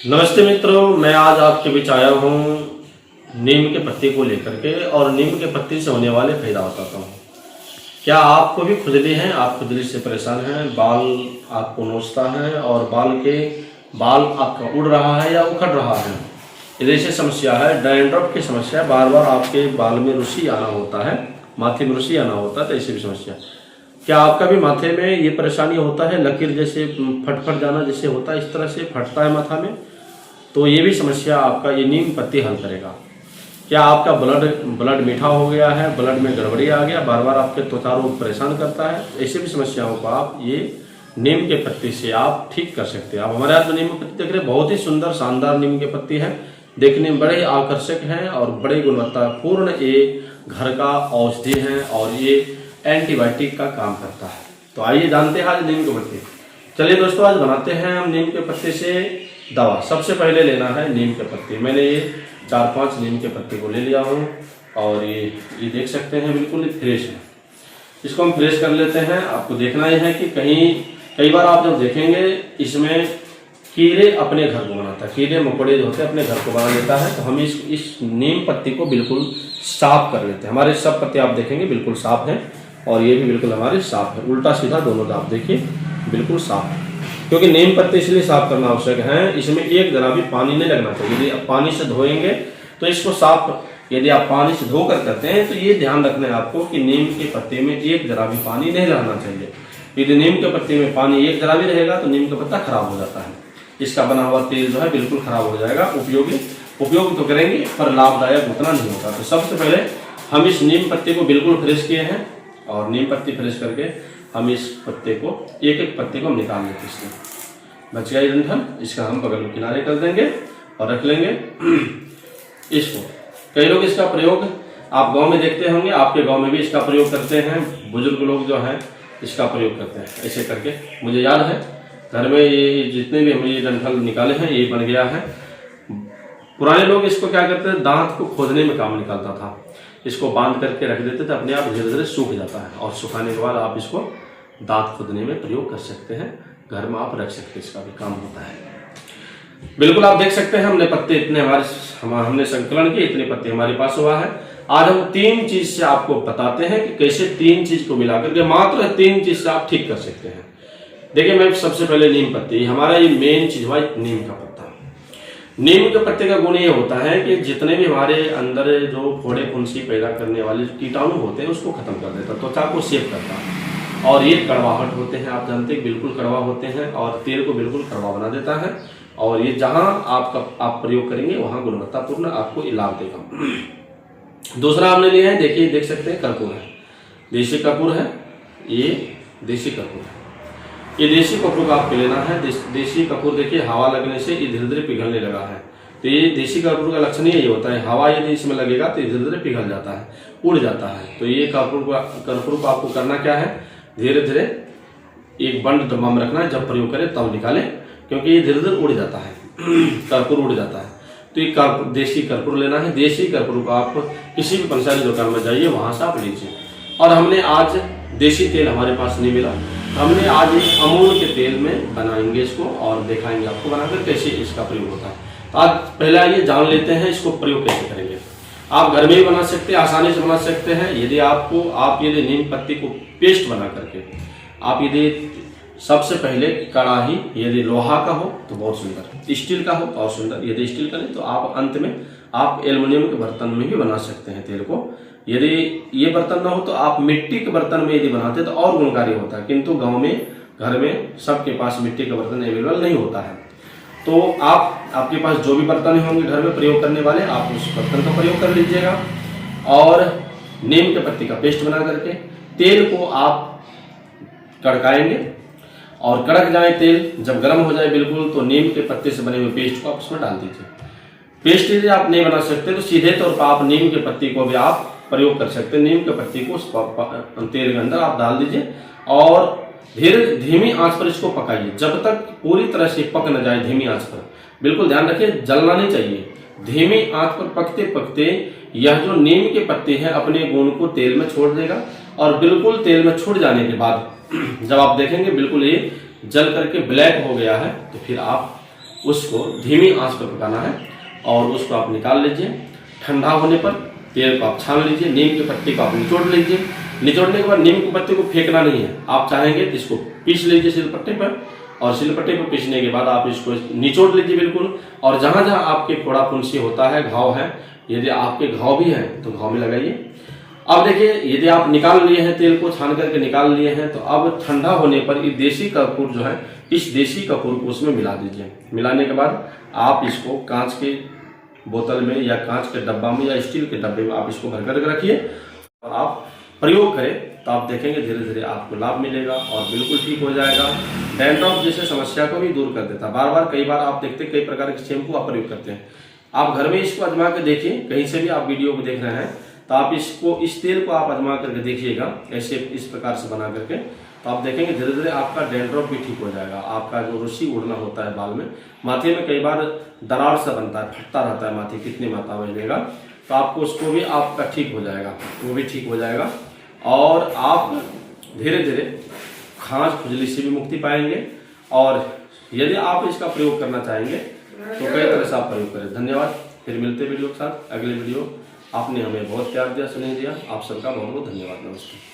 नमस्ते मित्रों, मैं आज आपके बीच आया हूँ नीम के पत्ते को लेकर के और नीम के पत्ते से होने वाले फायदा बताता हूँ। क्या आपको भी खुजली है? आप खुजली से परेशान हैं, बाल आपको नोचता है और बाल आपका उड़ रहा है या उखड़ रहा है, ऐसी समस्या है। डैंड्रफ की समस्या, बार बार आपके बाल में रुसी आना होता है, माथे में रुसी आना होता है, तो ऐसी भी समस्या। क्या आपका भी माथे में ये परेशानी होता है? लकीर जैसे फट जाना जैसे होता है, इस तरह से फटता है माथा में, तो ये भी समस्या आपका ये नीम पत्ती हल करेगा। क्या आपका ब्लड मीठा हो गया है, ब्लड में गड़बड़ी आ गया, बार बार आपके त्वचा रोग परेशान करता है, ऐसी भी समस्याओं को आप ये नीम के पत्ती से आप ठीक कर सकते हैं। आप हमारे यहाँ जो नीम के पत्ती देख रहे हैं, बहुत ही सुंदर शानदार नीम के पत्ती है, देखने में बड़े आकर्षक हैं और बड़े गुणवत्तापूर्ण ये घर का औषधि है और ये एंटीबायोटिक का काम करता है। तो आइए जानते हैं आज नीम के पत्ते। चलिए दोस्तों, आज बनाते हैं हम नीम के पत्ते से दवा। सबसे पहले लेना है नीम के पत्ते। मैंने ये 4-5 नीम के पत्ते को ले लिया हूँ और ये देख सकते हैं बिल्कुल फ्रेश है। इसको हम फ्रेश कर लेते हैं। आपको देखना यह है कि कई बार आप जब देखेंगे इसमें कीड़े अपने घर को बनाता है, कीड़े मकोड़े जो होते हैं अपने घर को बना लेता है। तो हम इस नीम पत्ती को बिल्कुल साफ कर लेते हैं। हमारे सब पत्ते आप देखेंगे बिल्कुल साफ हैं और ये भी बिल्कुल हमारे साफ है, उल्टा सीधा दोनों आप देखिए बिल्कुल साफ है। क्योंकि नीम पत्ते इसलिए साफ करना आवश्यक है, इसमें एक जरा भी पानी नहीं लगना चाहिए। यदि आप पानी से धोएंगे तो इसको साफ, यदि आप पानी से धोकर करते हैं तो ये ध्यान रखना है आपको कि नीम के पत्ते में एक जरा भी पानी नहीं रहना चाहिए। यदि नीम के पत्ते में पानी एक जरा भी रहेगा तो नीम का पत्ता खराब हो जाता है। इसका बना हुआ तेल जो है बिल्कुल खराब हो जाएगा। उपयोग तो करेंगे पर लाभदायक उतना नहीं होता। तो सबसे पहले हम इस नीम पत्ते को बिल्कुल फ्रेश किए हैं और नीम पत्ती फ्रेश करके हम इस पत्ते को एक पत्ते को हम निकाल लेते हैं। इसमें बच गया डंठल, इसका हम बगल में किनारे कर देंगे और रख लेंगे इसको। कई लोग इसका प्रयोग आप गांव में देखते होंगे, आपके गांव में भी इसका प्रयोग करते हैं। बुजुर्ग लोग जो हैं इसका प्रयोग करते हैं ऐसे करके। मुझे याद है घर में ये जितने भी हम ये डंठल निकाले हैं ये बन गया है। पुराने लोग इसको क्या करते हैं, दांत को खोदने में काम निकलता था। इसको बांध करके रख देते थे, अपने आप धीरे धीरे सूख जाता है और सुखाने के बाद आप इसको दांत खोदने में प्रयोग कर सकते हैं। घर में आप रख सकते हैं, इसका भी काम होता है। बिल्कुल आप देख सकते हैं हमने पत्ते इतने हमने संकलन किए, इतने पत्ते हमारे पास हुआ है। आज हम 3 चीज से आपको बताते हैं कि कैसे 3 चीज को मिलाकर के मात्र 3 चीज से आप ठीक कर सकते हैं। देखिए, मैं सबसे पहले नीम पत्ती, हमारा ये मेन चीज हुआ नीम का पत्ता। नीम के पत्ते का गुण ये होता है कि जितने भी हमारे अंदर जो फोड़े फुंसी पैदा करने वाले कीटाणु होते हैं उसको खत्म कर देता है, त्वचा को सेफ करता है। और ये कड़वाहट होते हैं, आप जानते हैं बिल्कुल कड़वा होते हैं और तेल को बिल्कुल कड़वा बना देता है। और ये जहां आप प्रयोग करेंगे वहां गुणवत्तापूर्ण आपको इलाज देगा। दूसरा हमने लिया है, देखिए देख सकते हैं कर्पूर है, देसी कर्पूर है, ये देसी कर्पूर है। ये देसी कपूर का आपको लेना है। देसी कपूर देखिए हवा लगने से ये धीरे धीरे पिघलने लगा है। तो ये देसी कपूर का लक्षण ये होता है, हवा यदि इसमें लगेगा तो धीरे धीरे पिघल जाता है, उड़ जाता है। तो ये कपूर को आपको करना क्या है, धीरे धीरे एक बंद डब्बा में रखना है, जब प्रयोग करें तब निकालें, क्योंकि ये धीरे धीरे उड़ जाता है कर्पूर उड़ जाता है। तो ये देसी कर्पूर लेना है। देसी कर्पूर को आप किसी भी पंसारी दुकान में जाइए, वहां से आप लीजिए। और हमने आज देसी तेल हमारे पास नहीं मिला, हमने आज एक अमूल के तेल में बनाएंगे इसको और दिखाएंगे आपको बनाकर कैसे इसका प्रयोग होता है। तो आज पहले आइए जान लेते हैं इसको प्रयोग कैसे करेंगे। आप घर में भी बना सकते हैं, आसानी से बना सकते हैं। यदि यदि नीम पत्ती को पेस्ट बना करके आप यदि सबसे पहले कड़ाही यदि लोहा का हो तो बहुत सुंदर, स्टील का हो तो और सुंदर। यदि स्टील का नहीं तो आप अंत में आप एल्युमिनियम के बर्तन में भी बना सकते हैं तेल को। यदि ये बर्तन ना हो तो आप मिट्टी के बर्तन में यदि बनाते तो और गुणकारी होता है, किंतु गांव में घर में सबके पास मिट्टी का बर्तन अवेलेबल नहीं होता है। तो आपके पास जो भी बर्तन होंगे घर में प्रयोग करने वाले, आप उस बर्तन का प्रयोग कर लीजिएगा। और नीम के पत्ती का पेस्ट बना करके तेल को आप कड़काएंगे और कड़क जाए तेल, जब गर्म हो जाए बिल्कुल, तो नीम के पत्ते से बने हुए पेस्ट को आप उसमें डाल दीजिए। पेस्ट यदि आप नहीं बना सकते तो सीधे तौर पर आप नीम के पत्ती को भी आप प्रयोग कर सकते हैं। नीम के पत्ती को तेल के अंदर आप डाल दीजिए और धीमी आंच पर इसको पकाइए जब तक पूरी तरह से पक न जाए। धीमी आंच पर बिल्कुल ध्यान रखिए, जलना नहीं चाहिए। धीमी आंच पर पकते पकते यह जो नीम के पत्ते हैं अपने गुण को तेल में छोड़ देगा और बिल्कुल तेल में छूट जाने के बाद जब आप देखेंगे बिल्कुल ये जल करके ब्लैक हो गया है, तो फिर आप उसको धीमी आंच पर पकाना है और उसको आप निकाल लीजिए। ठंडा होने पर तेल को आप छान लीजिए। नीम के पत्ते को आप निचोड़ लीजिए। निचोड़ने के बाद नीम के पत्ते को फेंकना नहीं है, आप चाहेंगे तो इसको पीस लीजिए सिलपट्टे पर, और सिलपट्टे पर पीसने के बाद आप इसको निचोड़ लीजिए बिल्कुल। और जहाँ जहाँ आपके फोड़ा फुंसी होता है, घाव है, यदि आपके घाव भी हैं तो घाव में लगाइए। अब देखिए, यदि आप निकाल लिए हैं, तेल को छान करके निकाल लिए हैं, तो अब ठंडा होने पर ये देसी कपूर जो है, इस देसी कपूर को उसमें मिला दीजिए। मिलाने के बाद आप इसको कांच के बोतल में या कांच के डब्बा में या स्टील के डब्बे में आप इसको भर कर रखिए और आप प्रयोग करें, तो आप देखेंगे धीरे धीरे आपको लाभ मिलेगा और बिल्कुल ठीक हो जाएगा। डैंड्रफ जैसे समस्या को भी दूर कर देता है। कई बार आप देखते कई प्रकार के शैम्पू आप प्रयोग करते हैं, आप घर में इसको आजमा के देखिए। कहीं से भी आप वीडियो को देख रहे हैं तो आप इसको, इस तेल को आप आजमा करके देखिएगा, ऐसे इस प्रकार से बना करके, तो आप देखेंगे धीरे धीरे आपका डैंड्रफ भी ठीक हो जाएगा। आपका जो रुसी उड़ना होता है बाल में, माथे में कई बार दरार सा बनता है, फटता रहता है माथे, कितनी मात्रा में लेगा, तो आपको उसको भी आपका ठीक हो जाएगा, वो भी ठीक हो जाएगा। और आप धीरे धीरे खांस खुजली से भी मुक्ति पाएंगे। और यदि आप इसका प्रयोग करना चाहेंगे तो कई तरह से आप प्रयोग करें। धन्यवाद। फिर मिलते वीडियो के साथ अगले वीडियो। आपने हमें बहुत प्यार दिया, स्नेह दिया, आप सबका बहुत बहुत धन्यवाद। नमस्कार।